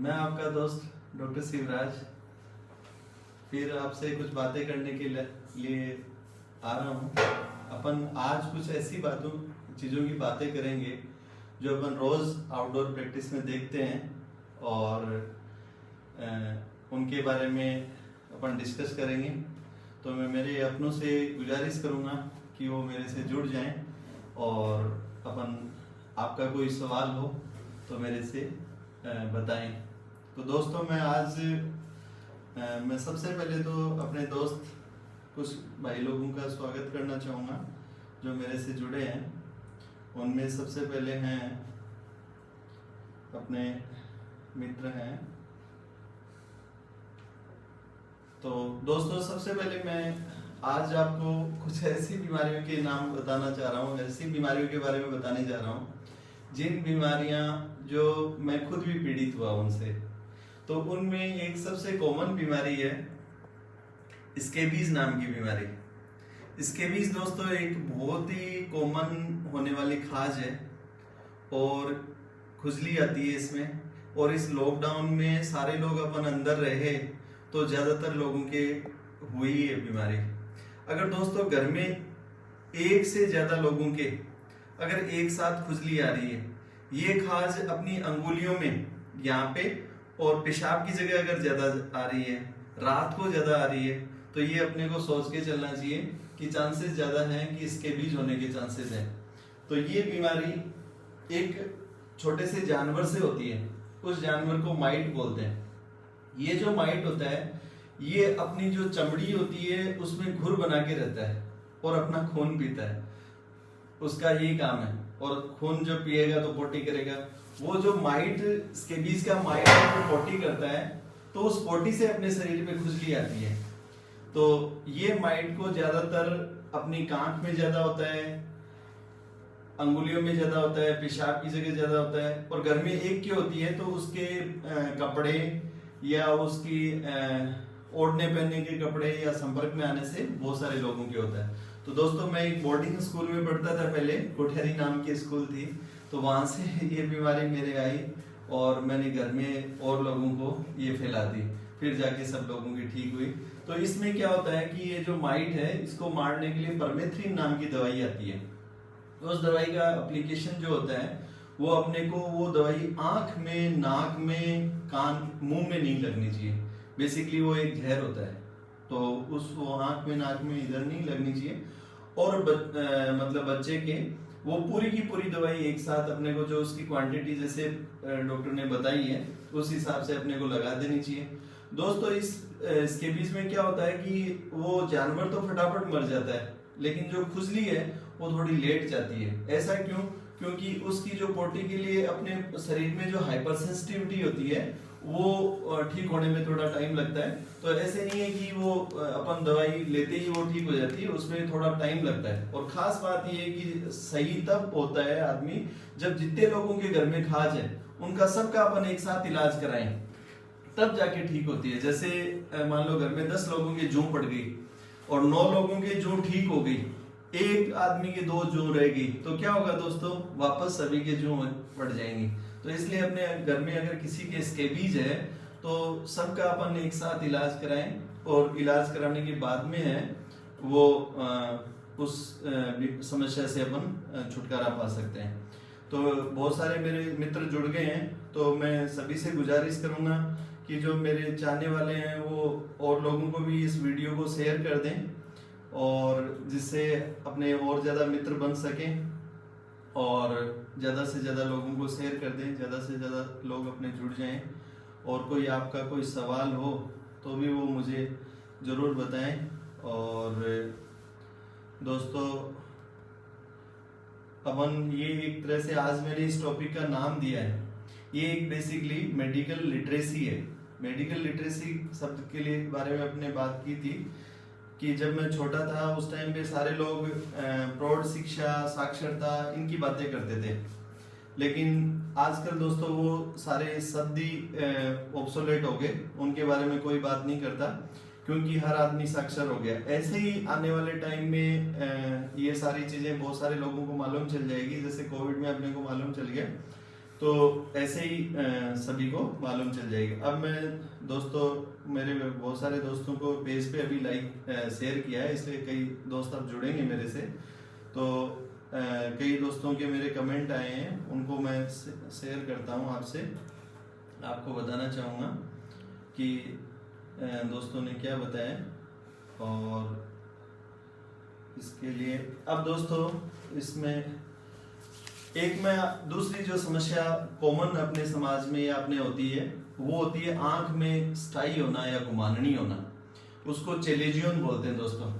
मैं आपका दोस्त डॉक्टर शिवराज फिर आपसे कुछ बातें करने के लिए आ रहा हूँ। अपन आज कुछ ऐसी चीज़ों की बातें करेंगे जो अपन रोज़ आउटडोर प्रैक्टिस में देखते हैं और उनके बारे में अपन डिस्कस करेंगे। तो मैं मेरे अपनों से गुजारिश करूँगा कि वो मेरे से जुड़ जाएं और अपन आपका कोई सवाल हो तो मेरे से बताएं। तो दोस्तों मैं सबसे पहले तो अपने दोस्त कुछ भाई लोगों का स्वागत करना चाहूँगा जो मेरे से जुड़े हैं। उनमें सबसे पहले हैं अपने मित्र हैं। तो दोस्तों सबसे पहले मैं आज आपको कुछ ऐसी बीमारियों के नाम बताना चाह रहा हूँ, ऐसी बीमारियों के बारे में बताने जा रहा हूँ जिन बीमारियां जो मैं खुद भी पीड़ित हुआ उनसे। तो उनमें एक सबसे कॉमन बीमारी है स्केबीज नाम की बीमारी। स्केबीज दोस्तों एक बहुत ही कॉमन होने वाली खाज है और खुजली आती है इसमें। और इस लॉकडाउन में सारे लोग अपन अंदर रहे तो ज़्यादातर लोगों के हुई है बीमारी। अगर दोस्तों घर में एक से ज़्यादा लोगों के अगर एक साथ खुजली आ रही है, ये खाज अपनी अंगुलियों में यहाँ पे और पेशाब की जगह अगर ज़्यादा आ रही है, रात को ज़्यादा आ रही है, तो ये अपने को सोच के चलना चाहिए कि चांसेस ज़्यादा हैं कि इसके बीज होने के चांसेस हैं। तो ये बीमारी एक छोटे से जानवर से होती है। उस जानवर को माइट बोलते हैं। ये जो माइट होता है ये अपनी जो चमड़ी होती है उसमें घुर बना के रहता है और अपना खून पीता है। उसका यही काम है। और खून जब पिएगा तो पोटी करेगा। वो जो माइट स्केबीज का माइट जो पोटी करता है तो उस पोटी से अपने शरीर में खुजली आती है। तो ये माइट को ज्यादातर अपनी कांख में ज्यादा होता है, अंगुलियों में ज्यादा होता है, पेशाब की जगह ज्यादा होता है। और घर में एक की होती है तो उसके कपड़े या उसकी ओढ़ने पहनने के कपड़े या संपर्क में आने से बहुत सारे लोगों के होता है। तो दोस्तों मैं एक बोर्डिंग स्कूल में पढ़ता था पहले, कोठेरी नाम की स्कूल थी। तो वहां से ये बीमारी मेरे आई और मैंने घर में और लोगों को ये फैला दी, फिर जाके सब लोगों की ठीक हुई। तो इसमें क्या होता है कि ये जो माइट है इसको मारने के लिए परमेथ्रिन नाम की दवाई आती है। तो उस दवाई का एप्लीकेशन जो होता है वो अपने को वो दवाई आंख में, नाक में, कान, मुंह में नहीं लगनी चाहिए। बेसिकली वो एक जहर होता है तो उस वो आंख में, नाक में इधर नहीं लगनी चाहिए। और मतलब बच्चे के वो पूरी की पूरी दवाई एक साथ अपने को जो उसकी क्वांटिटी जैसे डॉक्टर ने बताई है उस हिसाब से अपने को लगा देनी चाहिए। दोस्तों इस स्केबीज में क्या होता है कि वो जानवर तो फटाफट मर जाता है लेकिन जो खुजली है वो थोड़ी लेट जाती है। ऐसा क्यों? क्योंकि उसकी जो पोटी के लिए अपने शरीर में जो हाइपर सेंसिटिविटी होती है वो ठीक होने में थोड़ा टाइम लगता है। तो ऐसे नहीं है कि वो अपन दवाई लेते ही वो ठीक हो जाती है, उसमें थोड़ा टाइम लगता है। और खास बात ये है कि सही तब होता है आदमी जब जितने लोगों के घर में खाज है उनका सबका अपन एक साथ इलाज कराएं, तब जाके ठीक होती है। जैसे मान लो घर में 10 लोगों की जूं पड़ गई और 9 लोगों की जूं ठीक हो गई, एक आदमी की 2 जूं रह गई, तो क्या होगा दोस्तों? वापस सभी के जूं पड़ जाएंगी। तो इसलिए अपने घर में अगर किसी के स्केबीज है तो सबका अपन एक साथ इलाज कराएं और इलाज कराने के बाद में है वो उस समस्या से अपन छुटकारा पा सकते हैं। तो बहुत सारे मेरे मित्र जुड़ गए हैं तो मैं सभी से गुजारिश करूंगा कि जो मेरे चाहने वाले हैं वो और लोगों को भी इस वीडियो को शेयर कर दें और जिससे अपने और ज़्यादा मित्र बन सकें और ज़्यादा से ज़्यादा लोगों को शेयर कर दें, ज़्यादा से ज़्यादा लोग अपने जुड़ जाएं। और कोई आपका कोई सवाल हो तो भी वो मुझे ज़रूर बताएं। और दोस्तों अपन ये एक तरह से आज मैंने इस टॉपिक का नाम दिया है, ये एक बेसिकली मेडिकल लिटरेसी है। मेडिकल लिटरेसी शब्द के लिए बारे में अपने बात की थी कि जब मैं छोटा था उस टाइम पे सारे लोग प्रौढ़ शिक्षा, साक्षरता इनकी बातें करते थे। लेकिन आजकल दोस्तों वो सारे शब्द ही ऑब्सोलेट हो गए, उनके बारे में कोई बात नहीं करता क्योंकि हर आदमी साक्षर हो गया। ऐसे ही आने वाले टाइम में ये सारी चीजें बहुत सारे लोगों को मालूम चल जाएगी। जैसे कोविड में अपने को मालूम चल गया तो ऐसे ही सभी को मालूम चल जाएगा। अब मैं दोस्तों, मेरे बहुत सारे दोस्तों को पेज पे अभी लाइक शेयर किया है, इसलिए कई दोस्त अब जुड़ेंगे मेरे से। तो कई दोस्तों के मेरे कमेंट आए हैं, उनको मैं शेयर करता हूं आपसे। आपको बताना चाहूँगा कि दोस्तों ने क्या बताया। और इसके लिए अब दोस्तों, इसमें एक मैं दूसरी जो समस्या कॉमन अपने समाज में या अपने होती है, वो होती है आंख में स्टाई होना या गुमाननी होना। उसको चेलेजियन बोलते हैं दोस्तों।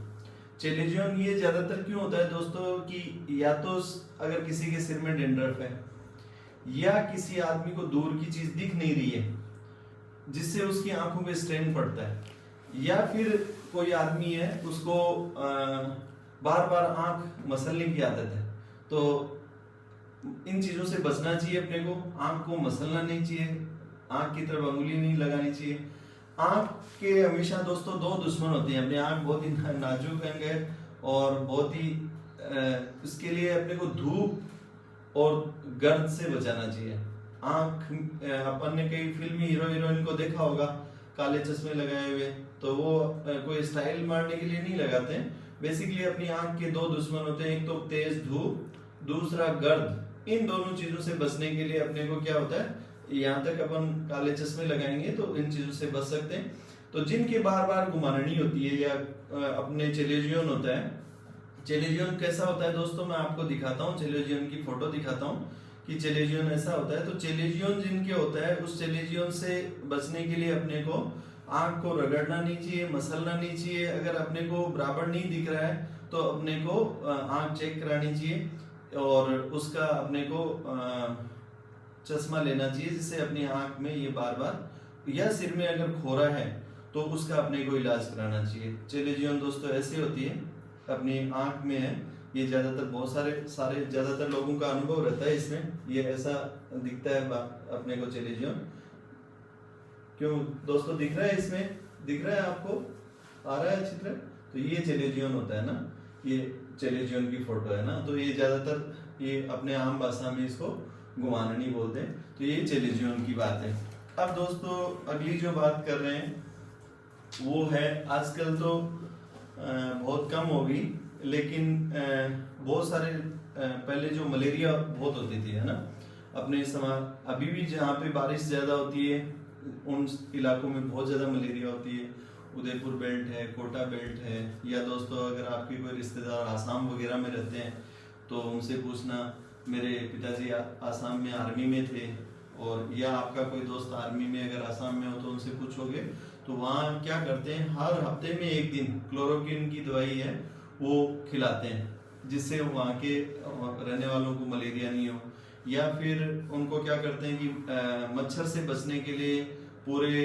चेलेजियन ये ज्यादातर क्यों होता है दोस्तों कि या तो अगर किसी के सिर में डेंड्रफ है, या किसी आदमी को दूर की चीज दिख नहीं रही है जिससे उसकी आंखों पे स्ट्रेन पड़ता है, या फिर कोई आदमी है उसको बार बार आंख मसलने की आदत है। तो इन चीजों से बचना चाहिए अपने को। आंख को मसलना नहीं चाहिए, आंख की तरफ अंगुली नहीं लगानी चाहिए। आंख के हमेशा दोस्तों दो दुश्मन होते हैं। अपनी आंख बहुत ही नाजुक अंग है और बहुत ही इसके लिए अपने को धूप और गर्द से बचाना चाहिए। आंख, अपन ने कई फिल्मी हीरो हीरोइन को देखा होगा काले चश्मे लगाए हुए, तो वो कोई स्टाइल मारने के लिए नहीं लगाते हैं। बेसिकली अपनी आंख के दो दुश्मन होते हैं, एक तो तेज धूप, दूसरा गर्द। इन दोनों चीजों से बचने के लिए अपने को क्या होता है, यहाँ तक अपन काले चश्मे लगाएंगे तो इन चीजों से बच सकते हैं। तो जिनके बार बार गुमाननी होती है या अपने चेलेजियन होता है। चेलेजियन कैसा होता है दोस्तों, मैं आपको दिखाता हूँ, चेलेजियन की फोटो दिखाता हूँ कि चेलेजियन ऐसा होता है। तो चेलेजियन जिनके होता है, उस चेलेजियन से बचने के लिए अपने को आंख को रगड़ना नहीं चाहिए, मसलना नहीं चाहिए। अगर अपने को बराबर नहीं दिख रहा है तो अपने को आंख चेक करानी चाहिए और उसका अपने को चश्मा लेना चाहिए, जिससे अपनी आंख में ये बार बार, या सिर में अगर खोरा है तो उसका अपने को इलाज कराना चाहिए। चेलेजियन दोस्तों ऐसी होती है, अपनी आंख में है। ये ज्यादातर बहुत सारे ज्यादातर लोगों का अनुभव रहता है इसमें। ये ऐसा दिखता है अपने को चेलेजियन। क्यों दोस्तों, दिख रहा है? इसमें दिख रहा है आपको? आ रहा है चित्र? तो ये चेलेजियन होता है ना, ये चेलेजियन की फोटो है ना। तो ये ज्यादातर ये अपने आम भाषा में इसको गुमाननी बोलते हैं। तो ये चेलेजियन की बात है। अब दोस्तों अगली जो बात कर रहे हैं वो है, आजकल तो बहुत कम हो गई, लेकिन बहुत सारे पहले जो मलेरिया बहुत होती थी, है ना अपने समाज। अभी भी जहाँ पे बारिश ज्यादा होती है उन इलाकों में बहुत ज्यादा मलेरिया होती है। उदयपुर बेल्ट है, कोटा बेल्ट है, या दोस्तों अगर आपके कोई रिश्तेदार आसाम वगैरह में रहते हैं तो उनसे पूछना। मेरे पिताजी आसाम में आर्मी में थे, और या आपका कोई दोस्त आर्मी में अगर आसाम में हो तो उनसे पूछोगे तो वहाँ क्या करते हैं, हर हफ्ते में एक दिन क्लोरोक्विन की दवाई है वो खिलाते हैं, जिससे वहाँ के रहने वालों को मलेरिया नहीं हो। या फिर उनको क्या करते हैं कि मच्छर से बचने के लिए पूरे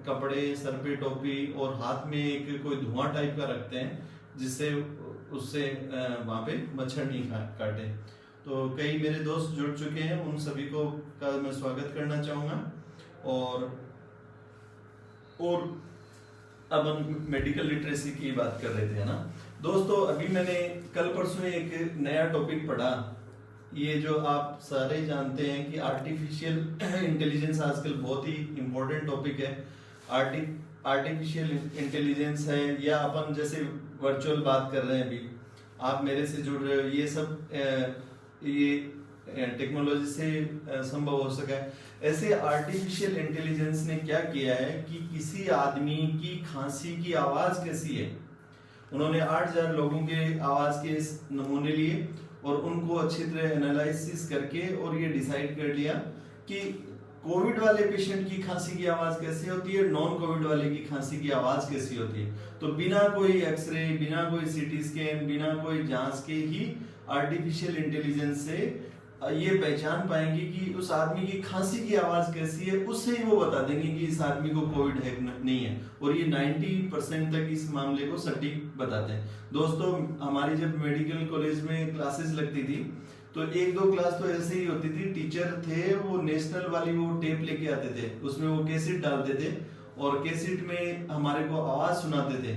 कपड़े, सर पे टोपी और हाथ में एक कोई धुआं टाइप का रखते हैं, जिससे उससे वहाँ पे मच्छर नहीं काटे। तो कई मेरे दोस्त जुड़ चुके हैं, उन सभी को का मैं स्वागत करना चाहूँगा। और अब हम मेडिकल लिटरेसी की बात कर रहे थे, है ना दोस्तों। अभी मैंने कल परसों एक नया टॉपिक पढ़ा। ये जो आप सारे जानते हैं कि आर्टिफिशियल इंटेलिजेंस आजकल बहुत ही इम्पोर्टेंट टॉपिक है। आर्टिफिशियल इंटेलिजेंस है, या अपन जैसे वर्चुअल बात कर रहे हैं, अभी आप मेरे से जुड़ रहे हो, ये सब ये टेक्नोलॉजी से संभव हो सका है। ऐसे आर्टिफिशियल इंटेलिजेंस ने क्या किया है कि किसी आदमी की खांसी की आवाज कैसी है, उन्होंने 8000 लोगों के आवाज के नमूने लिए और उनको अच्छी तरह एनालिसिस करके और ये डिसाइड कर लिया कि कोविड वाले पेशेंट की खांसी की आवाज कैसी होती है, नॉन कोविड वाले की खांसी की आवाज कैसी होती है। तो बिना कोई एक्सरे, बिना कोई सीटी स्कैन, बिना कोई जांच के ही आर्टिफिशियल इंटेलिजेंस से ये पहचान पाएंगे कि उस आदमी की खांसी की आवाज कैसी है, उससे ही वो बता देंगे कि इस आदमी को कोविड है नहीं है। और ये 90% तक इस मामले को सटीक बताते हैं। दोस्तों हमारी जब मेडिकल कॉलेज में क्लासेस लगती थी तो 1-2 क्लास तो ऐसे ही होती थी, टीचर थे वो नेशनल वाली वो टेप लेके आते थे, उसमें वो कैसेट डालते थे और कैसेट में हमारे को आवाज सुनाते थे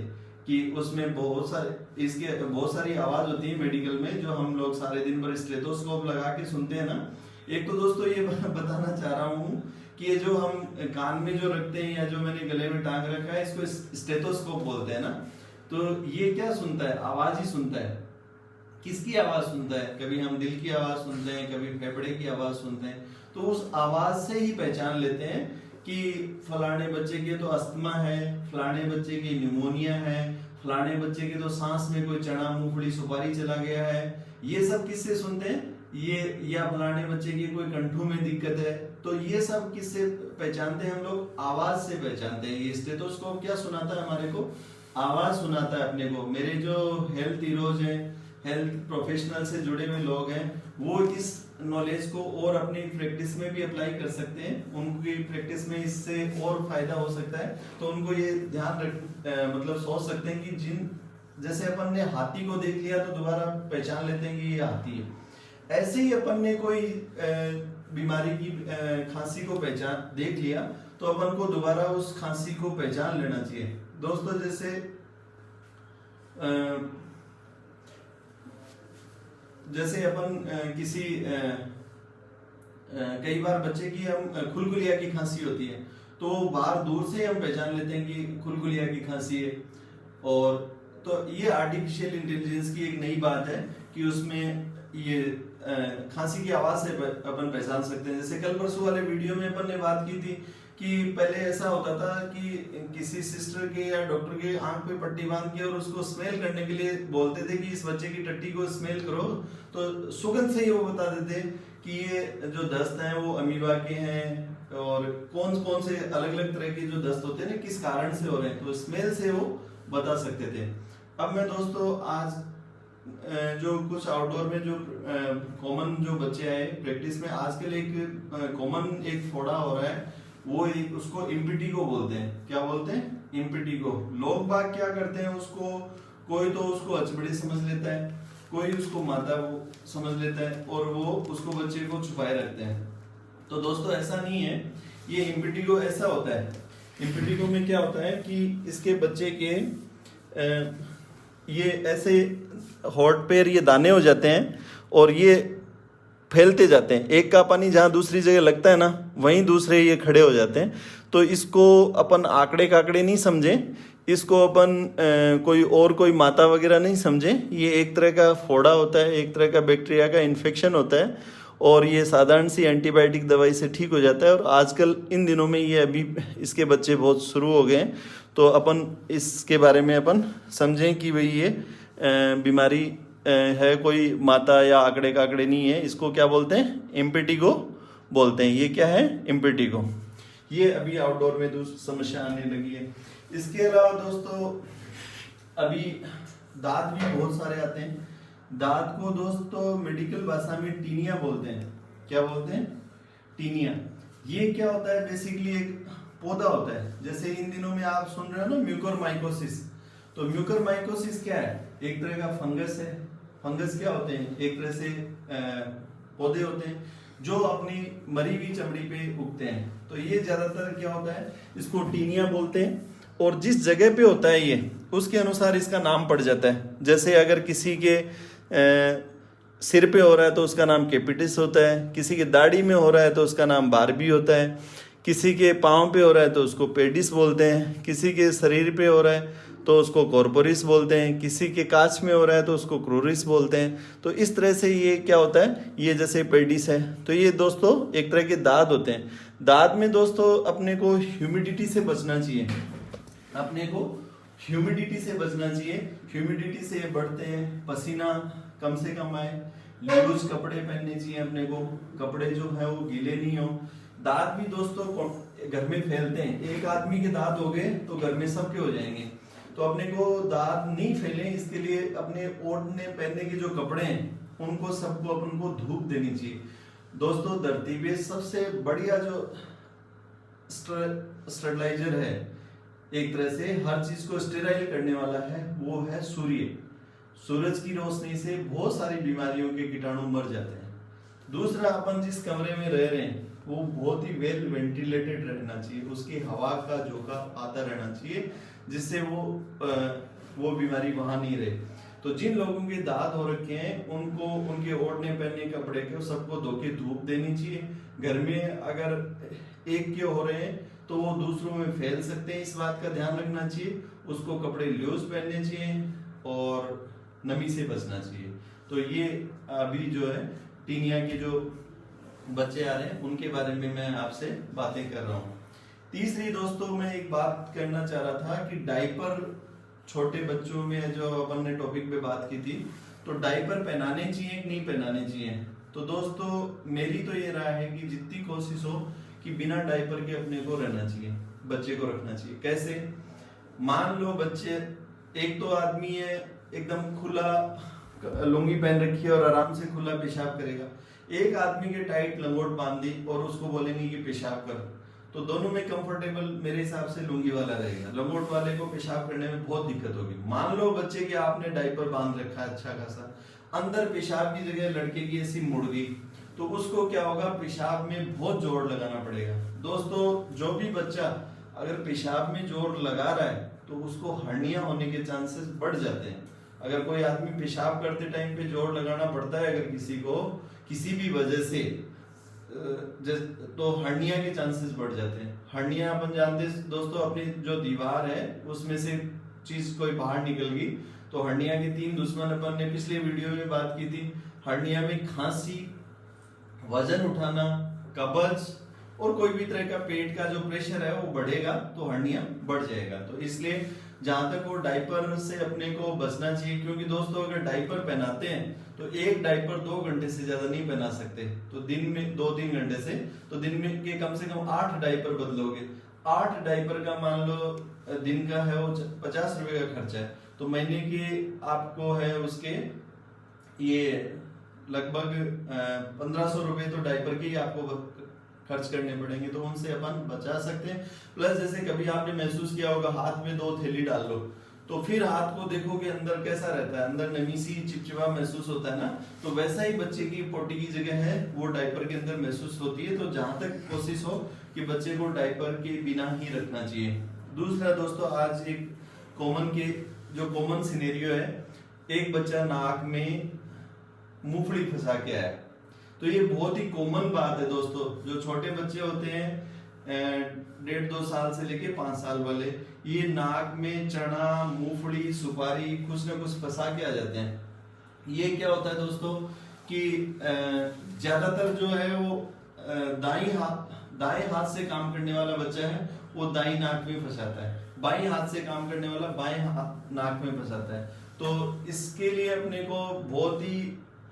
कि उसमें बहुत सारी आवाज होती है मेडिकल में, जो हम लोग सारे दिन भर स्टेथोस्कोप लगा के सुनते हैं ना। एक तो दोस्तों ये बताना चाह रहा हूँ कि ये जो हम कान में जो रखते हैं या जो मैंने गले में टांग रखा है इसको स्टेथोस्कोप बोलते हैं ना। तो ये क्या सुनता है? आवाज ही सुनता है। किसकी आवाज सुनता है? कभी हम दिल की आवाज सुनते हैं, कभी फेफड़े की आवाज सुनते हैं। तो उस आवाज से ही पहचान लेते हैं कि फलाने बच्चे के तो अस्थमा है, फलाने बच्चे की निमोनिया है, फलाने बच्चे के तो सांस में कोई चना मूंगफली सुपारी चला गया है। ये सब किससे सुनते हैं? ये या फलाने बच्चे की कोई कंठों में दिक्कत है। तो ये सब किससे पहचानते हैं हम लोग? आवाज से पहचानते हैं। ये स्टेथोस्कोप क्या सुनाता है हमारे को? आवाज सुनाता है अपने को। मेरे जो हेल्थ हीरोज हैं, हेल्थ प्रोफेशनल से जुड़े हुए लोग हैं, वो इस नॉलेज को और अपनी प्रैक्टिस में भी अप्लाई कर सकते हैं। उनकी प्रैक्टिस में इससे और फायदा हो सकता है। तो उनको ये ध्यान मतलब सोच सकते हैं कि जैसे अपन ने हाथी को देख लिया तो दोबारा पहचान लेते हैं कि ये हाथी है, ऐसे ही अपन ने कोई बीमारी की खांसी को पहचान देख लिया तो अपन को दोबारा उस खांसी को पहचान लेना चाहिए। दोस्तों जैसे अपन किसी कई बार बच्चे की हम खुलखुलिया की खांसी होती है तो बाहर दूर से हम पहचान लेते हैं कि खुलखुलिया की खांसी है। और तो ये आर्टिफिशियल इंटेलिजेंस की एक नई बात है कि उसमें ये खांसी की आवाज से अपन पहचान सकते हैं। जैसे कल परसों वाले वीडियो में अपन ने बात की थी कि पहले ऐसा होता था कि किसी सिस्टर के या डॉक्टर के आंख पे पट्टी बांध के और उसको स्मेल करने के लिए बोलते थे कि इस बच्चे की टट्टी को स्मेल करो, तो सुगंध से ही वो बता देते कि ये जो दस्त हैं वो अमीबा के हैं और कौन कौन से अलग अलग तरह के जो दस्त होते हैं ना किस कारण से हो रहे हैं, तो स्मेल से वो बता सकते थे। अब मैं दोस्तों आज जो कुछ आउटडोर में जो कॉमन जो बच्चे आए प्रैक्टिस में, आजकल एक कॉमन एक फोड़ा हो रहा है, वो एक उसको इम्पिटिगो बोलते हैं। क्या बोलते हैं? इम्पिटिगो। लोग बाग क्या करते हैं उसको, कोई तो उसको अचबड़ी समझ लेता है, कोई उसको माता वो समझ लेता है और वो उसको बच्चे को छुपाए रखते हैं। तो दोस्तों ऐसा नहीं है, ये इम्पिटिगो ऐसा होता है। इम्पिटिगो में क्या होता है कि इसके बच्चे के ये ऐसे होठ पे ये दाने हो जाते हैं और ये फैलते जाते हैं। एक का पानी जहाँ दूसरी जगह लगता है ना वहीं दूसरे ये खड़े हो जाते हैं। तो इसको अपन आंकड़े काकड़े नहीं समझे, इसको अपन कोई माता वगैरह नहीं समझे। ये एक तरह का फोड़ा होता है, एक तरह का बैक्टीरिया का इन्फेक्शन होता है और ये साधारण सी एंटीबायोटिक दवाई से ठीक हो जाता है। और आजकल इन दिनों में ये अभी इसके बच्चे बहुत शुरू हो गए हैं। तो अपन इसके बारे में अपन समझें कि भाई ये बीमारी है, कोई माता या आंकड़े काकड़े नहीं है। इसको क्या बोलते हैं? इम्पिटिगो बोलते हैं। ये क्या है? इम्पिटिगो। ये अभी आउटडोर में दूसरी समस्या आने लगी है। इसके अलावा दोस्तों अभी दांत भी बहुत सारे आते हैं। दांत को दोस्तों मेडिकल भाषा में टीनिया बोलते हैं। क्या बोलते हैं? टीनिया। ये क्या होता है? बेसिकली एक पौधा होता है। जैसे इन दिनों में आप सुन रहे हो ना म्यूकोरमाइकोसिस, तो म्यूकोरमाइकोसिस क्या है? एक तरह का फंगस है। फंगस क्या होते हैं? एक तरह से पौधे होते हैं जो अपनी मरी हुई चमड़ी पे उगते हैं। तो ये ज्यादातर क्या होता है, इसको टीनिया बोलते हैं। और जिस जगह पे होता है ये उसके अनुसार इसका नाम पड़ जाता है। जैसे अगर किसी के सिर पे हो रहा है तो उसका नाम कैपिटिस होता है, किसी के दाढ़ी में हो रहा है तो उसका नाम बारबी होता है, किसी के पाँव पे हो रहा है तो उसको पेडिस बोलते हैं, किसी के शरीर पे हो रहा है तो उसको कॉर्पोरिस बोलते हैं, किसी के कांच में हो रहा है तो उसको क्रूरिस बोलते हैं। तो इस तरह से ये क्या होता है, ये जैसे पेडिस है। तो ये दोस्तों एक तरह के दांत होते हैं। दांत में दोस्तों अपने को ह्यूमिडिटी से बचना चाहिए, अपने को ह्यूमिडिटी से बचना चाहिए। ह्यूमिडिटी से बढ़ते हैं, पसीना कम से कम आए, लूज कपड़े पहनने चाहिए अपने को, कपड़े जो है वो गीले नहीं हो। दांत भी दोस्तों घर में फैलते हैं। एक आदमी के दांत हो गए तो घर में सबके हो जाएंगे। तो अपने को दांत नहीं फैले इसके लिए अपने ओढ़ने पहनने के जो कपड़े हैं उनको सबको अपन को धूप देनी चाहिए। दोस्तों धरती पे सबसे बढ़िया जो स्टरलाइजर है, एक तरह से हर चीज को स्टेराइल करने वाला है, वो है सूर्य। सूरज की रोशनी से बहुत सारी बीमारियों के कीटाणु मर जाते हैं। दूसरा, अपन जिस कमरे में रह रहे हैं वो बहुत ही वेल वेंटिलेटेड रहना चाहिए, उसकी हवा का झोंका आता रहना चाहिए जिससे वो बीमारी वहां नहीं रहे। तो जिन लोगों के दांत हो रखे हैं उनको उनके ओढ़ने पहनने कपड़े के सबको धो के धूप देनी चाहिए। घर में अगर एक के हो रहे हैं तो वो दूसरों में फैल सकते हैं, इस बात का ध्यान रखना चाहिए। उसको कपड़े लूज पहनने चाहिए और नमी से बचना चाहिए। तो ये अभी जो है टीनिया के जो बच्चे आ रहे हैं उनके बारे में मैं आपसे बातें कर रहा हूँ। तीसरी दोस्तों मैं एक बात करना चाह रहा था कि डायपर छोटे बच्चों में जो अपन ने टॉपिक पे बात की थी, तो डायपर पहनाने चाहिए कि नहीं पहनाने चाहिए। तो दोस्तों मेरी तो ये राय है कि जितनी कोशिश हो कि बिना डायपर के अपने को रहना चाहिए, बच्चे को रखना चाहिए। कैसे? मान लो बच्चे, एक तो आदमी है एकदम खुला लुंगी पहन रखी है और आराम से खुला पेशाब करेगा, एक आदमी के टाइट लंगोट बांध दी और उसको बोलेंगे कि पेशाब कर, तो दोनों में कंफर्टेबल मेरे हिसाब से लुंगी वाला रहेगा। लंगोट वाले को पेशाब करने में बहुत दिक्कत होगी। मान लो बच्चे के आपने डायपर बांध रखा है अच्छा खासा, अंदर पेशाब की जगह लड़के की ऐसी मुड़ गई, तो उसको क्या होगा, पेशाब में बहुत जोर लगाना पड़ेगा। दोस्तों जो भी बच्चा अगर पेशाब में जोर लगा रहा है तो उसको हर्निया होने के चांसेस बढ़ जाते हैं। अगर कोई आदमी पेशाब करते टाइम पे जोर लगाना पड़ता है अगर किसी को किसी भी वजह से, तो हर्निया के चांसेस बढ़ जाते हैं। हर्निया अपन जानते हैं दोस्तों, अपनी जो दीवार है उसमें से चीज कोई बाहर निकल गई, तो हर्निया के 3 दुश्मन अपन ने पिछले वीडियो में बात की थी। हर्निया में खांसी, वजन उठाना, कब्ज और कोई भी तरह का पेट का जो प्रेशर है वो बढ़ेगा तो हर्निया बढ़ जाएगा। तो इसलिए जहां तक वो डायपर से अपने को बचना चाहिए, क्योंकि दोस्तों अगर डायपर पहनाते हैं तो एक डायपर 2 घंटे से ज्यादा नहीं पहना सकते, तो दिन में 2-3 घंटे से, तो दिन में के कम से कम 8 डायपर बदलोगे। 8 डायपर का मान लो दिन का है वो 50 रुपए का खर्चा है, तो महीने के आपको है उसके ये लगभग 1500 रुपए तो डायपर के ही आपको खर्च करने पड़ेंगे, तो उनसे अपन बचा सकते हैं। प्लस जैसे कभी आपने महसूस किया होगा हाथ में 2 थैली डाल लो, तो फिर हाथ को देखोगे अंदर कैसा रहता है, अंदर नमी सी चिपचिपा महसूस होता है ना, तो वैसा ही बच्चे की पोटी की जगह है वो डायपर के अंदर महसूस होती है। तो जहां तक कोशिश हो कि बच्चे को डायपर के बिना ही रखना चाहिए। दूसरा दोस्तों, आज एक कॉमन सिनेरियो है, एक बच्चा नाक में मूंगफली फंसा के आया। तो ये बहुत ही कॉमन बात है दोस्तों, जो छोटे बच्चे होते हैं 1.5-2 साल से लेके 5 साल वाले, ये नाक में चना, मूंगफली, सुपारी कुछ ना कुछ फंसा के आ जाते हैं। ये क्या होता है दोस्तों कि ज्यादातर जो है वो दाएं हाथ से काम करने वाला बच्चा है वो दाई नाक में फंसाता है, बाएं हाथ से काम करने वाला बाएं नाक में फंसाता है। तो इसके लिए अपने को बहुत ही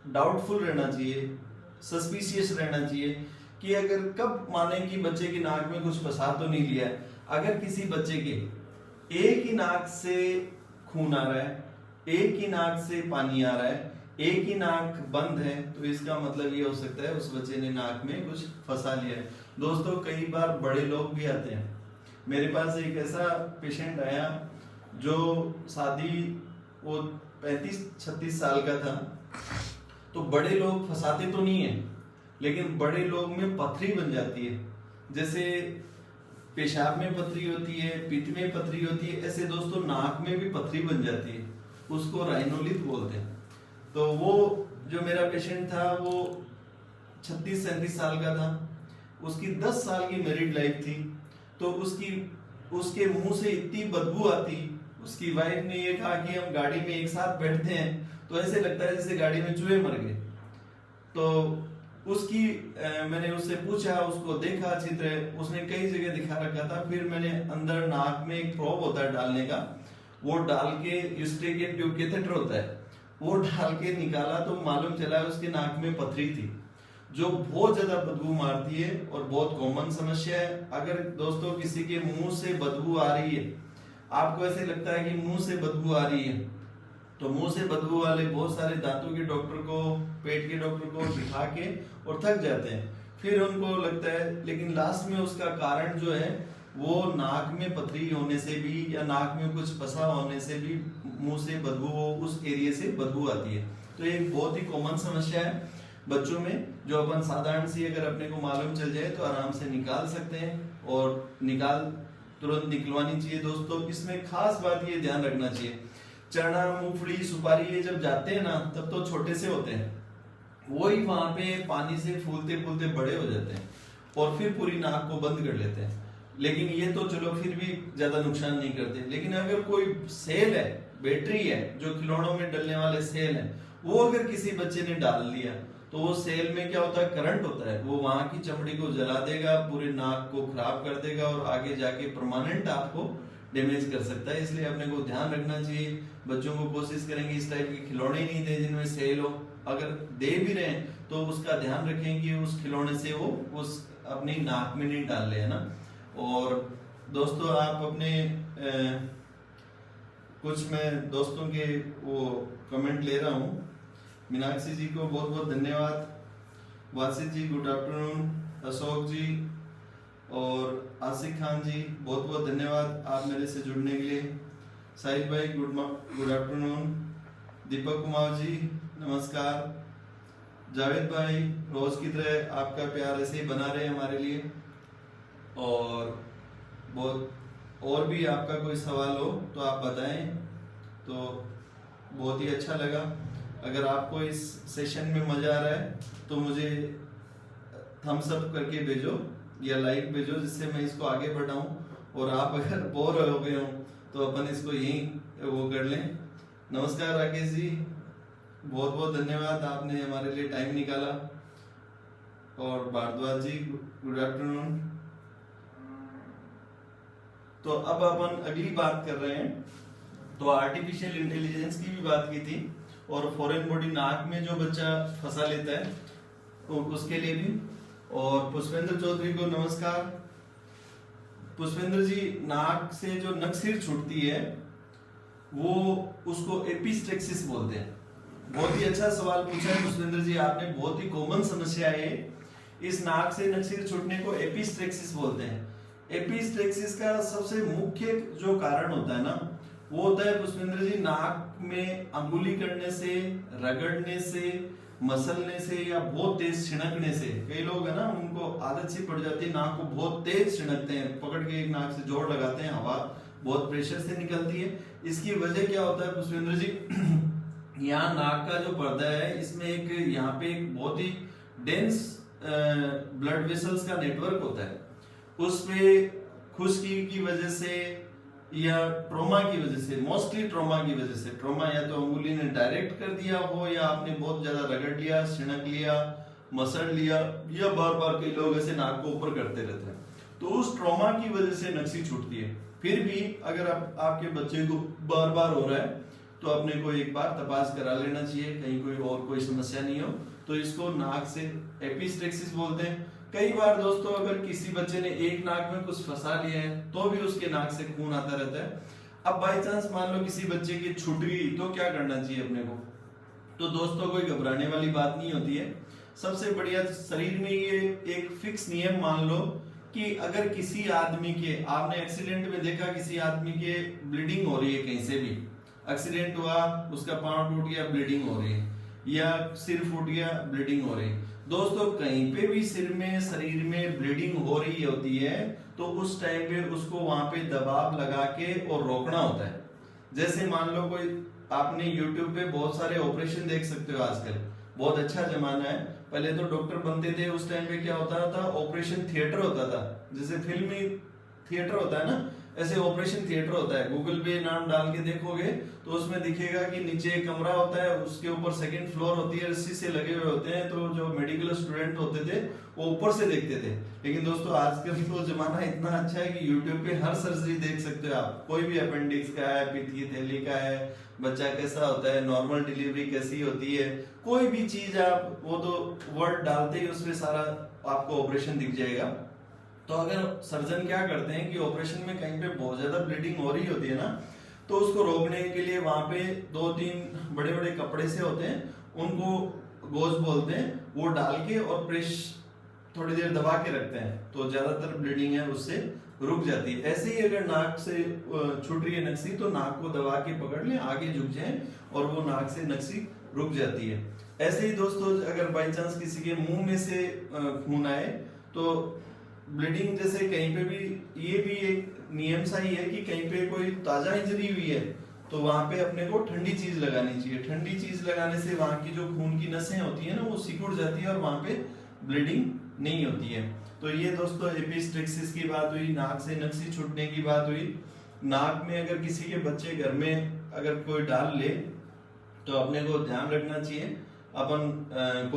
डाउटफुल रहना चाहिए, सस्पिशियस रहना चाहिए कि अगर कब माने कि बच्चे की नाक में कुछ फंसा तो नहीं लिया है। अगर किसी बच्चे के एक ही नाक से खून आ रहा है, एक ही नाक से पानी आ रहा है, एक ही नाक बंद है, तो इसका मतलब ये हो सकता है उस बच्चे ने नाक में कुछ फंसा लिया है। दोस्तों कई बार बड़े लोग भी आते हैं, मेरे पास एक ऐसा पेशेंट आया जो शादी वो 35-36 साल का था। तो बड़े लोग फंसाते तो नहीं है, लेकिन बड़े लोग में पथरी बन जाती है, जैसे पेशाब में पथरी होती है, पित्त में पथरी होती है, ऐसे दोस्तों नाक में भी पथरी बन जाती है, उसको राइनोलिथ बोलते हैं। तो वो जो मेरा पेशेंट था वो 36-37 साल का था, उसकी 10 साल की मैरिड लाइफ थी। तो उसके मुंह से इतनी बदबू आती, उसकी वाइफ ने ये कहा कि हम गाड़ी में एक साथ बैठते हैं तो ऐसे लगता है जैसे गाड़ी में चूहे मर गए। तो उसकी मैंने उससे पूछा, उसको देखा चित्र, उसने कई जगह दिखा रखा था। फिर मैंने अंदर नाक में एक प्रोब होता है डालने का, वो डाल के यूस्ट्रेकियन ट्यूब कैथेटर होता है, वो डाल के निकाला तो मालूम चला उसके नाक में पथरी थी, जो बहुत ज्यादा बदबू मारती है और बहुत कॉमन समस्या है। अगर दोस्तों किसी के मुंह से बदबू आ रही है, आपको ऐसे लगता है कि मुंह से बदबू आ रही है, तो मुंह से बदबू वाले बहुत सारे दांतों के डॉक्टर को, पेट के डॉक्टर को दिखा के और थक जाते हैं। फिर उनको लगता है, लेकिन लास्ट में उसका कारण जो है वो नाक में पथरी होने से भी या नाक में कुछ फंसा होने से भी मुंह से बदबू, उस एरिया से बदबू आती है। तो ये बहुत ही कॉमन समस्या है बच्चों में, जो अपन साधारण सी अगर अपने को मालूम चल जाए तो आराम से निकाल सकते हैं और तुरंत निकलवानी चाहिए। दोस्तों इसमें खास बात ये ध्यान रखना चाहिए, चना, मूंगफली, सुपारी ये जब जाते हैं ना तब तो छोटे से होते हैं, वही वहां पे पानी से फूलते फूलते बड़े हो जाते हैं और फिर पूरी नाक को बंद कर लेते हैं। लेकिन ये तो चलो फिर भी ज्यादा नुकसान नहीं करते। लेकिन अगर कोई सेल है, बैटरी है, जो खिलौनों में डलने वाले सेल है, वो अगर किसी बच्चे ने डाल लिया तो वो सेल में क्या होता है, करंट होता है, वो वहां की चमड़ी को जला देगा, पूरी नाक को खराब कर देगा और आगे जाके परमानेंट आपको डैमेज कर सकता है। इसलिए अपने को ध्यान रखना चाहिए। बच्चों को कोशिश करेंगे इस टाइप के खिलौने नहीं दे जिनमें सेल हो, अगर दे भी रहे हैं तो उसका ध्यान रखें कि उस खिलौने से वो उस अपनी नाक में नहीं डाल ले, है ना। और दोस्तों आप अपने कुछ मैं दोस्तों के वो कमेंट ले रहा हूँ। मीनाक्षी जी को बहुत बहुत धन्यवाद, वासित जी गुड आफ्टरनून, अशोक जी और आसिफ खान जी बहुत बहुत धन्यवाद आप मेरे से जुड़ने के लिए। साहिल भाई गुड आफ्टरनून, दीपक कुमार जी नमस्कार, जावेद भाई रोज की तरह आपका प्यार ऐसे ही बना रहे हमारे लिए। और बहुत और भी आपका कोई सवाल हो तो आप बताएं, तो बहुत ही अच्छा लगा। अगर आपको इस सेशन में मजा आ रहा है तो मुझे थम्स अप करके भेजो या लाइक भेजो, जिससे मैं इसको आगे बढ़ाऊं। और आप अगर बोर हो गए हो तो अपन इसको यहीं वो कर लें। नमस्कार राकेश जी, बहुत बहुत धन्यवाद, आपने हमारे लिए टाइम निकाला। और भारद्वाज जी गुड आफ्टरनून। तो अब अपन अगली बात कर रहे हैं, तो आर्टिफिशियल इंटेलिजेंस की भी बात की थी और फॉरेन बॉडी नाक में जो बच्चा फंसा लेता है तो उसके लिए भी। और पुष्पेंद्र चौधरी को नमस्कार। पुष्पेंद्र जी, नाक से जो नक्सीर छूटती है वो उसको एपिस्टेक्सिस बोलते हैं। बहुत ही अच्छा सवाल पूछा है पुष्पेंद्र जी आपने, बहुत ही कॉमन समस्या है। इस नाक से नक्सीर छूटने को एपिस्टेक्सिस बोलते हैं। एपिस्टेक्सिस का सबसे मुख्य जो कारण होता है ना, वो होता है पुष्पेंद्र जी नाक में अंगुली करने से, रगड़ने से, मसलने से या बहुत तेज छिड़कने से। कई लोग है ना उनको आदत सी पड़ जाती है, नाक को बहुत तेज छिड़कते हैं, पकड़ के एक नाक से जोर लगाते हैं, हवा बहुत प्रेशर से निकलती है। इसकी वजह क्या होता है पुष्पेंद्र जी, यहाँ नाक का जो पर्दा है इसमें एक यहाँ पे एक बहुत ही डेंस ब्लड वेसल्स का नेटवर्क होता है। उसमें खुश्की की वजह से या ट्रोमा की वजह से, मोस्टली ट्रोमा की वजह से, ट्रोमा या तो अंगुली ने डायरेक्ट कर दिया हो या आपने बहुत ज्यादा रगड़ लिया, छिड़क लिया, मसड़ लिया, या बार बार कई लोग ऐसे नाक को ऊपर करते रहते हैं, तो उस ट्रोमा की वजह से नक्सी छूटती है। फिर भी अगर आपके बच्चे को बार बार हो रहा है तो अपने को एक बार तपास करा लेना चाहिए, कहीं कोई और कोई समस्या नहीं हो। तो इसको नाक से एपिस्टेक्सिस बोलते हैं। कई बार दोस्तों अगर किसी बच्चे ने एक नाक में कुछ फंसा लिया है तो भी उसके नाक से खून आता रहता है। अब बाई चांस मान लो किसी बच्चे की छूट गई तो क्या करना चाहिए अपने को? तो दोस्तों कोई घबराने वाली बात नहीं होती है। सबसे बढ़िया शरीर में ये एक फिक्स नियम मान लो कि अगर किसी आदमी के, आपने एक्सीडेंट में देखा किसी आदमी के ब्लीडिंग हो रही है, कहीं से भी एक्सीडेंट हुआ, उसका पांव टूट गया ब्लीडिंग हो रही है, या सिर फूट गया ब्लीडिंग हो रही है। दोस्तों कहीं पे भी सिर में, शरीर में ब्लीडिंग हो रही होती है तो उस टाइम पे उसको वहां पे दबाव लगा के और रोकना होता है। जैसे मान लो कोई, आपने YouTube पे बहुत सारे ऑपरेशन देख सकते हो आजकल, बहुत अच्छा जमाना है। पहले तो डॉक्टर बनते थे, उस टाइम पे क्या होता था, ऑपरेशन थिएटर होता था, जैसे फिल्मी थिएटर होता है ना, ऐसे ऑपरेशन थिएटर होता है। गूगल पे नाम डाल के देखोगे तो उसमें दिखेगा कि नीचे एक कमरा होता है, उसके ऊपर सेकंड फ्लोर होती है, रस्सी से लगे हुए होते हैं, तो जो मेडिकल स्टूडेंट होते थे वो ऊपर से देखते थे। लेकिन दोस्तों आजकल तो जमाना इतना अच्छा है कि यूट्यूब पे हर सर्जरी देख सकते हो आप, कोई भी अपेंडिक्स का है, पित्त की थैली का है, बच्चा कैसा होता है, नॉर्मल डिलीवरी कैसी होती है, कोई भी चीज आप वो तो वर्ड डालते ही उसमें सारा आपको ऑपरेशन दिख जाएगा। तो अगर सर्जन क्या करते हैं कि ऑपरेशन में कहीं पे बहुत ज्यादा ब्लीडिंग हो रही होती है ना, तो उसको रोकने के लिए वहां पे 2-3 बड़े बड़े कपड़े से होते हैं, उनको गोज बोलते हैं, वो डाल के और प्रेस थोड़ी देर दबा के रखते हैं, तो ज्यादातर ब्लीडिंग है उससे रुक जाती है। ऐसे ही अगर नाक से छूट रही है नक्सी तो नाक को दबा के पकड़ लें, आगे झुक जाएं और वो नाक से नक्सी रुक जाती है। ऐसे ही दोस्तों अगर बाई चांस किसी के मुंह में से खून आए तो ब्लीडिंग, जैसे कहीं पे भी, ये भी एक नियम सा ही है कि कहीं पे कोई ताजा इंजरी हुई है तो वहां पे अपने को ठंडी चीज लगानी चाहिए। ठंडी चीज लगाने से वहां की जो खून की नसें होती है ना वो सिकुड़ जाती है और वहां पे ब्लीडिंग नहीं होती है। तो ये दोस्तों एपिस्टेक्सिस की बात हुई, नाक से नक्सी छूटने की बात हुई। नाक में अगर किसी के बच्चे घर में अगर कोई डाल ले तो अपने को ध्यान रखना चाहिए अपन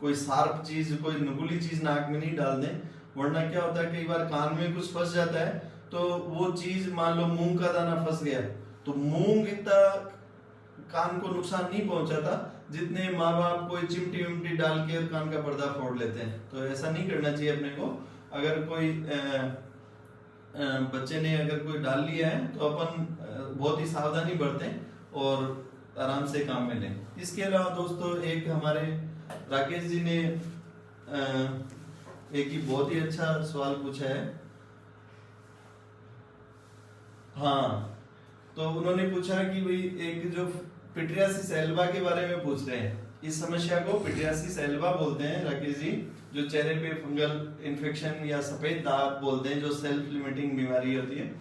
कोई शार्प चीज, कोई नुकीली चीज नाक में नहीं डाल दें, वरना क्या होता है कई बार कान में कुछ फंस जाता है तो वो चीज मान लो मूंग का दाना फंस गया तो मूंग इतना कान को नुकसान नहीं पहुंचाता जितने माँ बाप कोई चिमटी विमटी डाल के कान का पर्दा फोड़ लेते हैं। तो ऐसा नहीं करना चाहिए अपने को। अगर कोई बच्चे ने अगर कोई डाल लिया है तो अपन बहुत ही सावधानी बरतें और आराम से काम में लें। इसके अलावा दोस्तों एक हमारे राकेश जी ने एक ही बहुत ही अच्छा सवाल पूछा है। हाँ, तो उन्होंने पूछा कि भाई एक जो पिट्रियासिस एल्बा के बारे में पूछ रहे हैं। इस समस्या को पिट्रियासिस एल्बा बोलते हैं राकेश जी, जो चेहरे पे फंगल इन्फेक्शन या सफेद दाग बोलते हैं, जो सेल्फ लिमिटिंग बीमारी होती है।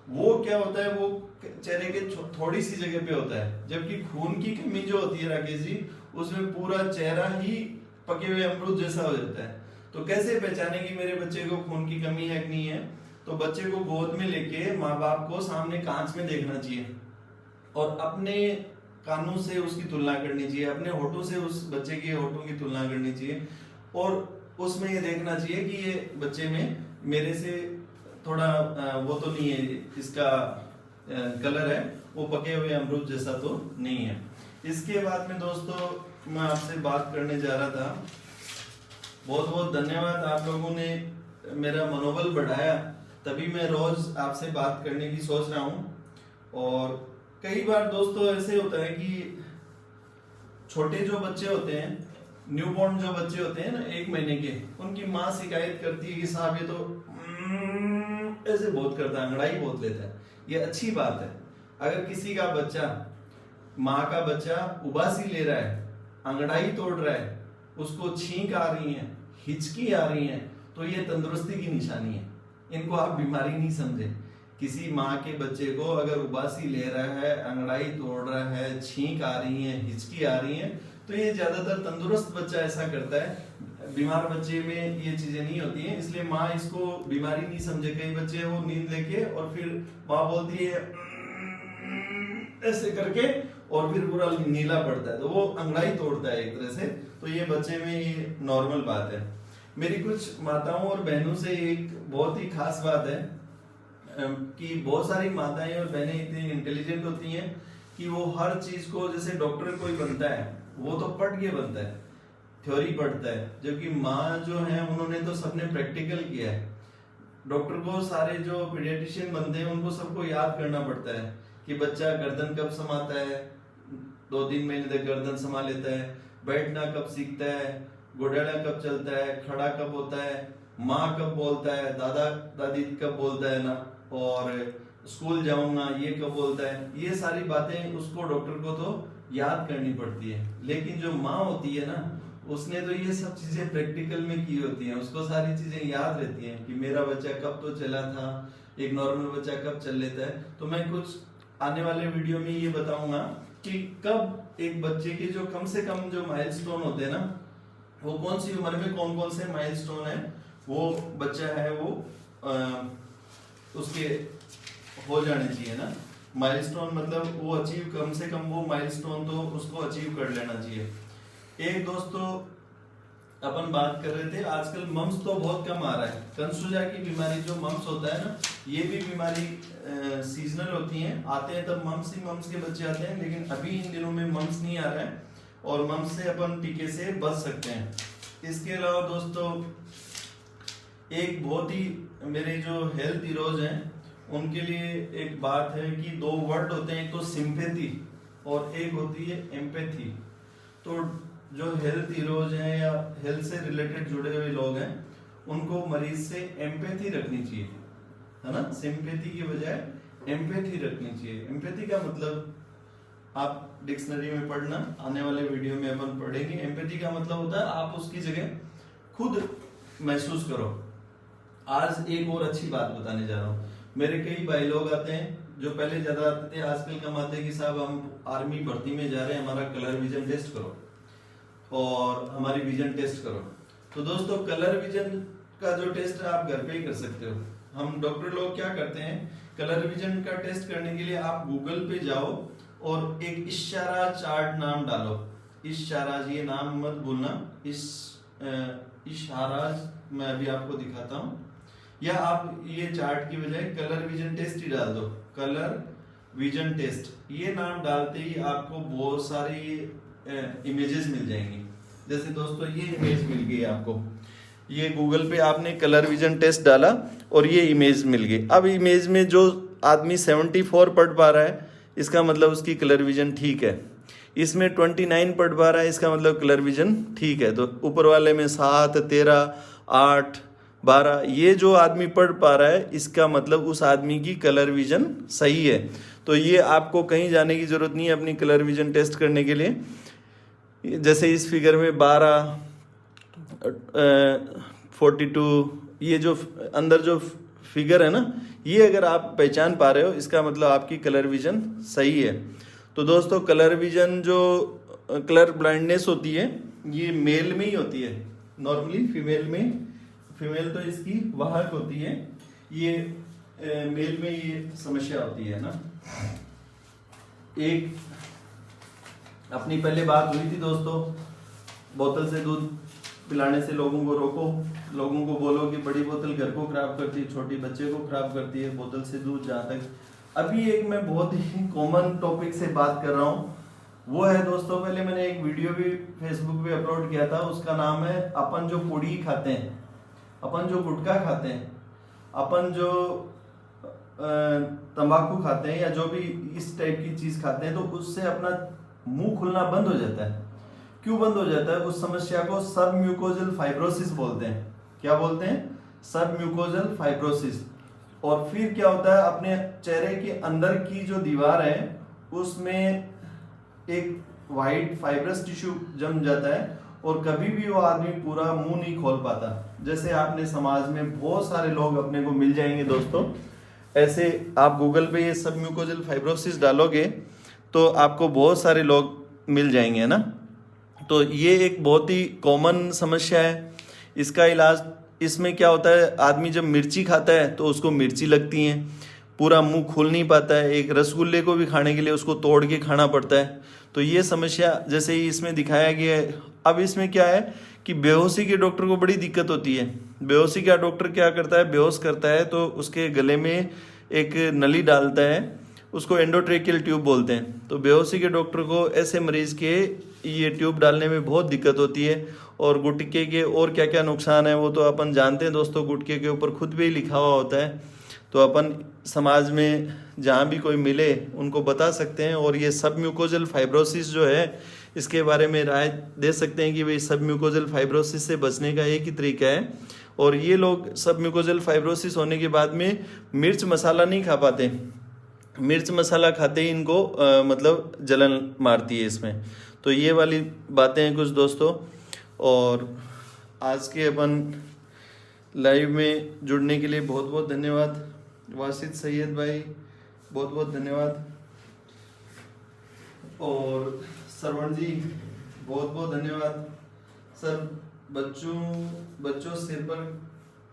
वो क्या होता है, वो चेहरे के थोड़ी सी जगह पे होता है, जबकि खून की कमी जो होती है राकेश जी उसमें पूरा चेहरा ही पके हुए अमरूद जैसा हो जाता है। तो कैसे पहचाने कि मेरे बच्चे को खून की कमी है कि नहीं है? तो बच्चे को गोद में लेके माँ बाप को सामने कांच में देखना चाहिए और अपने कानों से उसकी तुलना करनी चाहिए, अपने होठों से उस बच्चे के होठों की तुलना करनी चाहिए और उसमें ये देखना चाहिए कि ये बच्चे में मेरे से थोड़ा वो तो नहीं है, इसका कलर है वो पके हुए अमरूद जैसा तो नहीं है। इसके बाद में दोस्तों मैं आपसे बात करने जा रहा था, बहुत बहुत धन्यवाद, आप लोगों ने मेरा मनोबल बढ़ाया, तभी मैं रोज आपसे बात करने की सोच रहा हूँ। और कई बार दोस्तों ऐसे होता है कि छोटे जो बच्चे होते हैं, न्यूबॉर्न जो बच्चे होते हैं ना 1 महीने के, उनकी माँ शिकायत करती है कि साहब ये तो ऐसे बहुत करता है, अंगड़ाई बहुत लेता है। ये अच्छी बात है। अगर किसी का बच्चा, माँ का बच्चा उबासी ले रहा है, अंगड़ाई तोड़ रहा है, उसको छींक आ रही है, हिचकी आ रही है, तो ये तंदुरुस्ती की निशानी है। इनको आप बीमारी नहीं समझे। किसी माँ के बच्चे को अगर उबासी ले रहा है, अंगड़ाई तोड़ रहा है, छींक आ रही है, हिचकी आ रही है, तो ये ज्यादातर तंदुरुस्त बच्चा ऐसा करता है। बीमार बच्चे में ये चीजें नहीं होती हैं, इसलिए माँ इसको बीमारी नहीं समझे। कई बच्चे वो नींद लेके और फिर माँ बोलती है ऐसे करके और फिर पूरा नीला पड़ता है, तो वो अंगड़ाई तोड़ता है एक तरह से। तो ये बच्चे में ये नॉर्मल बात है। मेरी कुछ माताओं और बहनों से एक बहुत ही खास बात है कि बहुत सारी माताएं और बहनें इतनी इंटेलिजेंट होती हैं कि वो हर चीज को, जैसे डॉक्टर कोई बनता है वो तो पढ़ के बनता है, थ्योरी पढ़ता है, जबकि माँ जो है उन्होंने तो सबने प्रैक्टिकल किया है। डॉक्टर को सारे जो पीडियाट्रिशियन बनते हैं उनको सबको याद करना पड़ता है कि बच्चा गर्दन कब समाता है, 2-3 महीने तक गर्दन समा लेता है, बैठना कब सीखता है, घुटना कब चलता है, खड़ा कब होता है, माँ कब बोलता है, दादा दादी कब बोलता है ना, और स्कूल जाऊंगा ये कब बोलता है। ये सारी बातें उसको डॉक्टर को तो याद करनी पड़ती है। लेकिन जो माँ होती है ना, उसने तो ये सब चीजें प्रैक्टिकल में की होती हैं, उसको सारी चीजें याद रहती हैं कि मेरा बच्चा कब तो चला था, एक नॉर्मल बच्चा कब चल लेता है। तो मैं कुछ आने वाले वीडियो में ये बताऊंगा कि कब एक बच्चे के जो कम से कम जो माइलस्टोन होते हैं ना, वो कौन सी उम्र में कौन कौन से माइलस्टोन है वो बच्चा है वो उसके हो जाने चाहिए ना। माइलस्टोन मतलब वो अचीव, कम से कम वो माइलस्टोन तो उसको अचीव कर लेना चाहिए। एक दोस्तों अपन बात कर रहे थे, आजकल मम्स तो बहुत कम आ रहा है। कंसुजा की बीमारी जो मम्स होता है ना, ये भी बीमारी सीजनल होती है, आते हैं तब मम्स ही मम्स के बच्चे आते हैं, लेकिन अभी इन दिनों में मम्स नहीं आ रहा है और मम्स से अपन टीके से बच सकते हैं। इसके अलावा दोस्तों एक बहुत ही मेरे जो हेल्थ हीरोज हैं उनके लिए एक बात है कि 2 वर्ड होते हैं, एक तो सिंपैथी और एक होती है एम्पैथी। तो जो हेल्थ हीरोज हैं या हेल्थ से रिलेटेड जुड़े हुए लोग हैं उनको मरीज से एम्पैथी रखनी चाहिए, है ना। सिंपैथी की बजाय एम्पैथी रखनी चाहिए। एम्पैथी का मतलब आप डिक्शनरी में पढ़ना, आने वाले वीडियो में अपन पढ़ेंगे। एम्पैथी का मतलब होता है आप उसकी जगह खुद महसूस करो। आज एक और अच्छी बात बताने जा रहा हूँ। मेरे कई भाई लोग आते हैं जो पहले ज्यादा आते थे, आजकल कम आते हैं कि साहब हम आर्मी भर्ती में जा रहे हैं, हमारा कलर विजन टेस्ट करो और हमारी विजन टेस्ट करो। तो दोस्तों कलर विजन का जो टेस्ट है आप घर पे ही कर सकते हो। हम डॉक्टर लोग क्या करते हैं, कलर विजन का टेस्ट करने के लिए आप गूगल पे जाओ और एक इशारा चार्ट नाम डालो। इशाराज, ये नाम मत भूलना, इशाराज मैं अभी आपको दिखाता हूँ, या आप ये चार्ट की बजाय कलर विजन टेस्ट ही डाल दो, कलर विजन टेस्ट। ये नाम डालते ही आपको बहुत सारी इमेजेस मिल जाएंगी। जैसे दोस्तों ये इमेज मिल गई आपको, ये गूगल पे आपने कलर विजन टेस्ट डाला और ये इमेज मिल गई। अब इमेज में जो आदमी 74 पढ़ पा रहा है इसका मतलब उसकी कलर विजन ठीक है, इसमें 29 पढ़ पा रहा है इसका मतलब कलर विजन ठीक है। तो ऊपर वाले में 7, 13, 8, 12 ये जो आदमी पढ़ पा रहा है इसका मतलब उस आदमी की कलर विजन सही है। तो ये आपको कहीं जाने की जरूरत नहीं है अपनी कलर विजन टेस्ट करने के लिए। जैसे इस फिगर में 12, 42 ये जो अंदर जो फिगर है ना, ये अगर आप पहचान पा रहे हो इसका मतलब आपकी कलर विजन सही है। तो दोस्तों कलर विजन जो कलर ब्लाइंडनेस होती है ये मेल में ही होती है, नॉर्मली फीमेल तो इसकी वाहक होती है, ये मेल में ये समस्या होती है ना। एक अपनी पहले बात हुई थी दोस्तों, बोतल से दूध पिलाने से लोगों को रोको, लोगों को बोलो कि बड़ी बोतल घर को खराब करती है, छोटी बच्चे को खराब करती है, बोतल से दूध। जहाँ तक अभी एक मैं बहुत ही कॉमन टॉपिक से बात कर रहा हूँ वो है दोस्तों, पहले मैंने एक वीडियो भी फेसबुक पे अपलोड किया था, उसका नाम है अपन जो पुड़ी खाते हैं, अपन जो गुटखा खाते हैं, अपन जो तंबाकू खाते हैं या जो भी इस टाइप की चीज खाते हैं, तो उससे अपना मुंह खुलना बंद हो जाता है। क्यों बंद हो जाता है? उस समस्या को सब म्यूकोजल फाइब्रोसिस बोलते हैं। क्या बोलते हैं? सब म्यूकोजल फाइब्रोसिस। और फिर क्या होता है, अपने चेहरे के अंदर की जो दीवार है उसमें एक वाइट फाइब्रस टिश्यू जम जाता है और कभी भी वो आदमी पूरा मुंह नहीं खोल पाता। जैसे आपने समाज में बहुत सारे लोग अपने को मिल जाएंगे दोस्तों, ऐसे आप गूगल पे ये सब म्यूकोजल फाइब्रोसिस डालोगे तो आपको बहुत सारे लोग मिल जाएंगे, है ना। तो ये एक बहुत ही कॉमन समस्या है। इसका इलाज, इसमें क्या होता है, आदमी जब मिर्ची खाता है तो उसको मिर्ची लगती है, पूरा मुंह खोल नहीं पाता है, एक रसगुल्ले को भी खाने के लिए उसको तोड़ के खाना पड़ता है। तो ये समस्या जैसे ही इसमें दिखाया गया है। अब इसमें क्या है कि बेहोशी के डॉक्टर को बड़ी दिक्कत होती है। बेहोशी का डॉक्टर क्या करता है, बेहोश करता है तो उसके गले में एक नली डालता है, उसको एंडोट्रेकियल ट्यूब बोलते हैं। तो बेहोशी के डॉक्टर को ऐसे मरीज के ये ट्यूब डालने में बहुत दिक्कत होती है। और गुटके के और क्या क्या नुकसान है वो तो अपन जानते हैं दोस्तों, गुटके के ऊपर खुद भी लिखा हुआ होता है। तो अपन समाज में जहाँ भी कोई मिले उनको बता सकते हैं और ये सब म्यूकोजल फाइब्रोसिस जो है इसके बारे में राय दे सकते हैं कि भाई सब म्यूकोजल फाइब्रोसिस से बचने का एक ही तरीका है। और ये लोग सब म्यूकोजल फाइब्रोसिस होने के बाद में मिर्च मसाला नहीं खा पाते, मिर्च मसाला खाते ही इनको मतलब जलन मारती है इसमें। तो ये वाली बातें हैं कुछ दोस्तों। और आज के अपन लाइव में जुड़ने के लिए बहुत बहुत धन्यवाद। वासिद सैयद भाई बहुत बहुत धन्यवाद। और श्रवण जी बहुत बहुत धन्यवाद। सर बच्चों सिर पर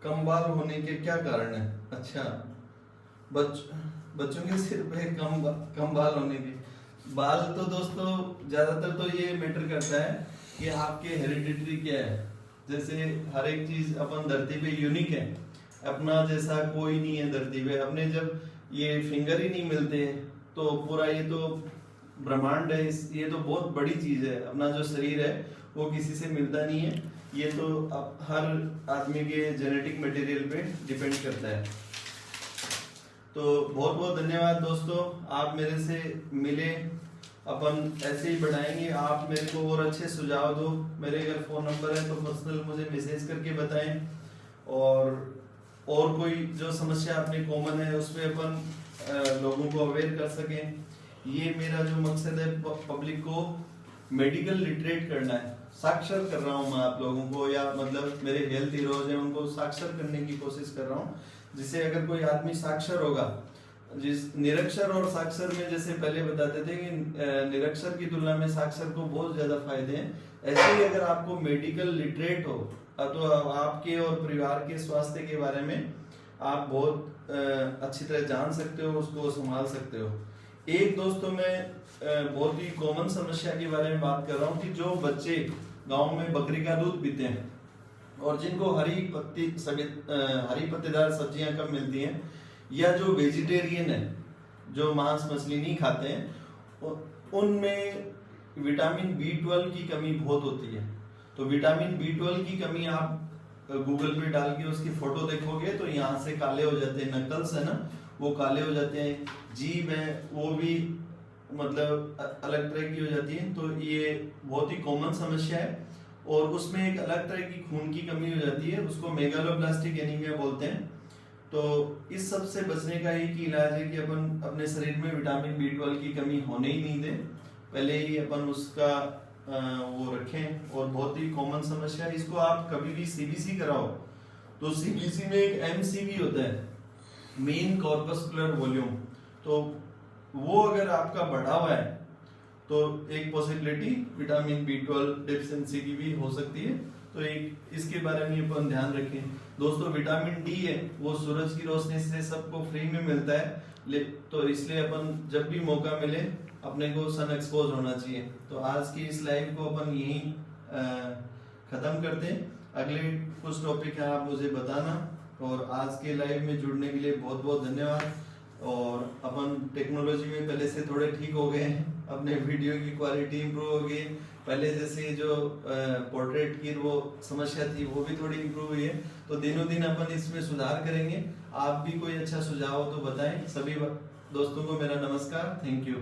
कम बाल होने के क्या कारण है? अच्छा, बच्चों के सिर पे कम बाल होने के बाल तो दोस्तों ज्यादातर तो ये मैटर करता है कि आपके हेरिडिटरी क्या है। जैसे हर एक चीज अपन धरती पे यूनिक है, अपना जैसा कोई नहीं है धरती पे। अपने जब ये फिंगर ही नहीं मिलते तो पूरा ये तो ब्रह्मांड है, ये तो बहुत बड़ी चीज है। अपना जो शरीर है वो किसी से मिलता नहीं है, ये तो हर आदमी के जेनेटिक मटेरियल पे डिपेंड करता है। तो बहुत बहुत धन्यवाद दोस्तों, आप मेरे से मिले, अपन ऐसे ही बढ़ाएंगे। आप मेरे को और अच्छे सुझाव दो। मेरे अगर फोन नंबर है तो पर्सनल मुझे मैसेज करके बताएं। और कोई जो समस्या अपनी कॉमन है उस पर अपन लोगों को अवेयर कर सकें। ये मेरा जो मकसद है पब्लिक को मेडिकल लिटरेट करना है। साक्षर कर रहा हूँ मैं आप लोगों को, या मतलब मेरे हेल्थ हीरोज हैं उनको साक्षर करने की कोशिश कर रहा हूँ, जिसे अगर कोई आदमी साक्षर होगा, जिस निरक्षर और साक्षर में जैसे पहले बताते थे कि निरक्षर की तुलना में साक्षर को बहुत ज्यादा फायदे हैं, ऐसे ही अगर आपको मेडिकल लिटरेट हो तो आपके और परिवार के स्वास्थ्य के बारे में आप बहुत अच्छी तरह जान सकते हो, उसको संभाल सकते हो। एक दोस्तों मैं बहुत ही कॉमन समस्या के बारे में बात कर रहा हूँ कि जो बच्चे गांव में बकरी का दूध पीते हैं और जिनको हरी पत्तेदार सब्जियां कम मिलती हैं, या जो वेजिटेरियन है, जो मांस मछली नहीं खाते हैं, उनमें विटामिन B12 की कमी बहुत होती है। तो विटामिन B12 की कमी आप गूगल पे डाल के उसकी फोटो देखोगे तो यहाँ से काले हो जाते हैं, नकल्स है ना, वो काले हो जाते हैं, जीभ है वो भी मतलब अलग तरह की हो जाती है। तो ये बहुत ही कॉमन समस्या है। और उसमें एक अलग तरह की खून की कमी हो जाती है, उसको मेगालोब्लास्टिक एनीमिया बोलते हैं। तो इस सब से बचने का एक ही इलाज है कि अपन अपने शरीर में विटामिन B12 की कमी होने ही नहीं दें, पहले ही अपन उसका वो रखें। और बहुत ही कॉमन समस्या है, इसको आप कभी भी CBC कराओ तो CBC में एक MCV होता है, मेन कॉर्पस्कुलर वॉल्यूम, तो वो अगर आपका बढ़ा हुआ है तो एक पॉसिबिलिटी विटामिन B12 डेफिशिएंसी की भी हो सकती है। तो एक इसके बारे में अपन ध्यान रखें। दोस्तों विटामिन D है वो सूरज की रोशनी से सबको फ्री में मिलता है, तो इसलिए अपन जब भी मौका मिले अपने को सन एक्सपोज होना चाहिए। तो आज की इस लाइव को अपन यहीं खत्म करते हैं। अगले कुछ टॉपिक है आप मुझे बताना। और आज के लाइव में जुड़ने के लिए बहुत बहुत धन्यवाद। और अपन टेक्नोलॉजी में पहले से थोड़े ठीक हो गए हैं, अपने वीडियो की क्वालिटी इंप्रूव हो गई, पहले जैसे जो पोर्ट्रेट की वो समस्या थी वो भी थोड़ी इंप्रूव हुई है। तो दिनों दिन अपन इसमें सुधार करेंगे। आप भी कोई अच्छा सुझाव हो तो बताएं। सभी दोस्तों को मेरा नमस्कार, थैंक यू।